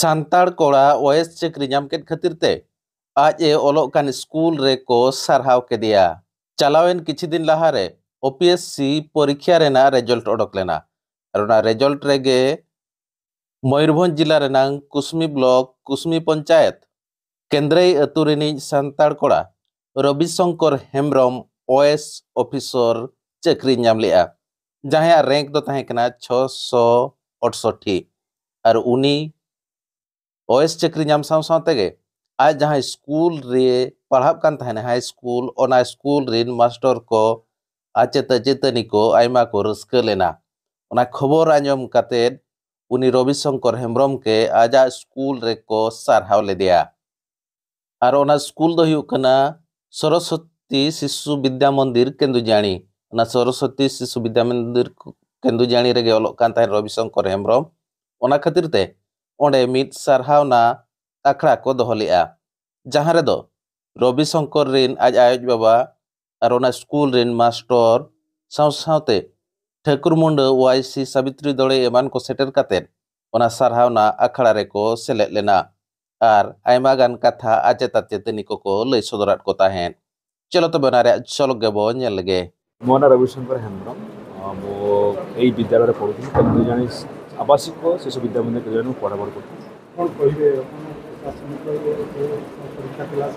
सान्ताड़ कोड़ा OS चक्री नाम के खातिर ते आज ए ओलोक कान स्कूल रे को सरहाव के दिया चलावेन किछि दिन लहारे ओपीएससी परीक्षा रेना रिजल्ट ओडक लेना और रिजल्ट रेगे मयूरभंज जिला रेनांग कुसमी ब्लॉक कुसमी पंचायत केंद्रई अतुरिनी सान्ताड़ कोड़ा रविशंकर हेम्ब्रम ओएस ऑफिसर चक्री नाम लिया जहां रैंक दो तहे कना 668 और उनी ओएस चक्री नाम साथे आज जहाँ स्कूल रे पढ़ाब कान तहने हाई स्कूल ओना स्कूल रिन मास्टर को आचेत चेतनी को आयमा को रस्क लेना ओना खबर आंजम कातेद उनी रविशंकर हेम्ब्रम के आजा स्कूल रे को सारहाव ले दिया और ओना स्कूल दो हुयुग कना सरस्वती शिशु विद्या मंदिर केंदुजाणी ओना सरस्वती शिशु विद्या मंदिर केंदुजाणी रे ओलोक कान तहने रविशंकर हेम्ब्रम ओना खातिर ते ओंडे मिट सारहावना आखड़ा को दोहलिया जहाँ रे दो रविशंकर रिन आज आयोज बाबा और ओना स्कूल रिन मास्टर साथे ठाकुरमुंड वाईसी सावित्री दड़े एमान को सेटर कातेद ओना सारहावना आखड़ा रे को सेलेद लेना और आयमा गान कथा आचेत चेतनी को लई सदरात को ताहेन चलो तो बनारे चलो गेबो नेल लगे मोना रविशंकर हेम्ब्रम मो एई विद्यालय रे पढुथि केंदुजाणी आवासिक शिशु विद्या मंदिर केंदुजाणी पढ़ापढ़ करथि कोन कहिबे शासन परीक्षा क्लास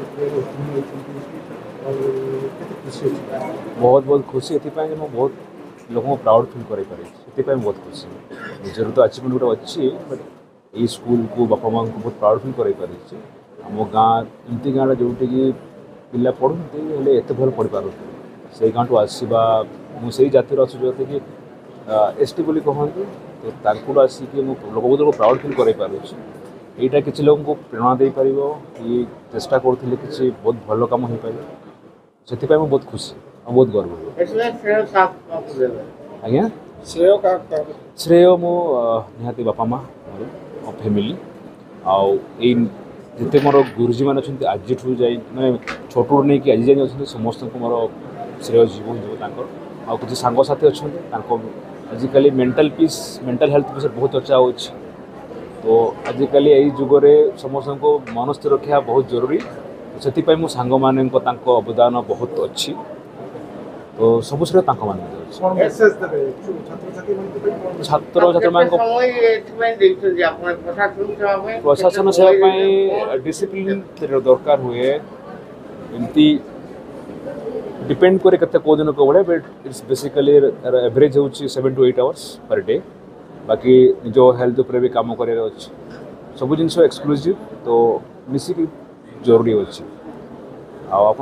बहुत बहुत खुशी एथिपाई मैं बहुत लोक प्राउड फिल कर बहुत खुशी निजर तो अचीवमेंट गोटे अच्छी बट ये स्कूल को बापा माँ को बहुत प्राउड फिल कर आम गाँ एमती गाँव जोटे कि पिला पढ़ते एत भल पढ़ी पार से गाँव आसवा मुझे जातिर अच्छे जो कि एसटी बोली कहते तो तांकुड़ आसिक लोक प्राउड फिल कर यहाँ किसी लोगों को प्रेरणा दे पार ये चेष्टा करते कि बहुत भल कम हो पार से बहुत खुशी और बहुत गर्व आज्ञा श्रेय मो निहाती बापा माँ मोर फैमिली आउ जिते मोर गुरुजी मैंने अच्छा आज मैंने छोटू नहीं कि आज जाए अच्छे समस्त को मोर श्रेय जीव आउ किसी सांगसाथी अच्छा आजिकल मेंटल पीस मेंटल हेल्थ विषय बहुत चर्चा हो तो आजिकल यही जुगरे समस्त को मन स्थिर रखा बहुत जरूरी से मो सांग मान अवदान बहुत अच्छी तो सब श्रेय छात्र छात्री प्रशासन सेवा डिसिप्लिन दरकार हुए एमती डिपेंड करे कते को दिन को बड़े बट इट्स बेसिकली एवरेज हो 7 to 8 आवर्स पर डे बाकी जो हेल्थ उपर भी काम कर सब जिन एक्सक्लूसिव तो मिसिक जरूरी अच्छे आप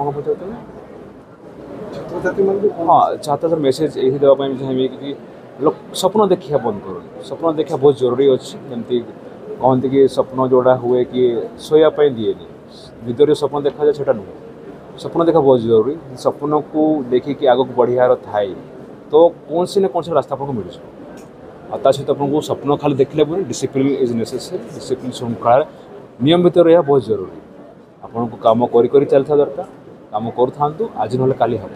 हाँ छात्र मेसेज यही देवाई चाहिए कि लोग स्वप्न देखा बंद कर स्वप्न देखा बहुत जरूरी अच्छे जमती कहते कि स्वप्न जोड़ा हुए कि शोयापाई दिएनि निदर स्वप्न देखा जाए सेटा नुह स्वप्न देखा बहुत जरूरी स्वप्न को देखिए आगे बढ़ियार थाए तो कौन सी ना कौन सा रास्ता आपको मिल जाए और सहित आपको स्वप्न खाली देखले डिसिप्लिन इज नेसेसरी डिसिप्लिन श्रृंखला नियम भर रहा बहुत जरूरी आपन को काम करी चलता दरकार काम करूँ आज ना काली हम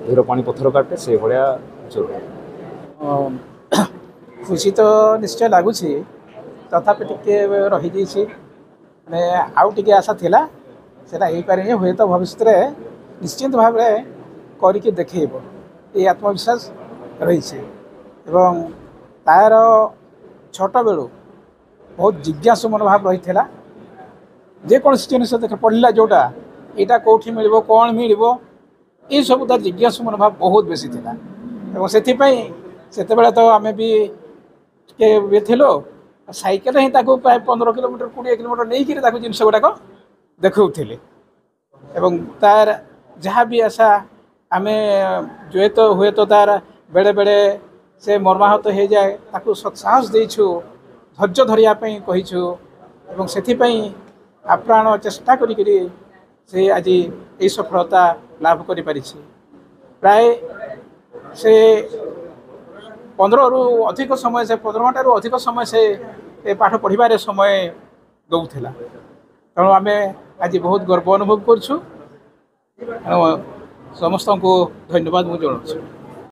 धीर पानी पत्थर काटे से भाया जरूरी खुशी तो निश्चय लगुच तथापि टे रही मैंने आउ टे आशा थिला सेटा हो पारे हुए तो भविष्य में निश्चिंत भाव करके देखेब ये आत्मविश्वास रही तार छोट बेलू बहुत जिज्ञासु मनोभाव रही है जेकोसी जिन देख पढ़ला जोटा यहाँ कौटी मिल कौन मिल ये सब तार जिज्ञासु मनोभाव बहुत बेसी था से तो आम भी थी सैकेल ही प्राय 15 किलोमीटर 20 किलोमीटर नहीं कि जिनस गुड़ाक देखुले तार जहाँ भी आशा आम जो तो हुए तो तार बेले बेले से मर्माहत हो जाए ताकू सत्साहस देछु धैर्य धरियापी कहीछु से आप्राण चेष्टा करी से आज ये सफलता लाभ कर प्राय से 15 रु अधिक समय से 15 घंटा अधिक समय से पाठ पढ़ार समय दौला तेणु आम आज बहुत गर्व अनुभव करूँ समस्त को धन्यवाद मुझे जनाऊँ।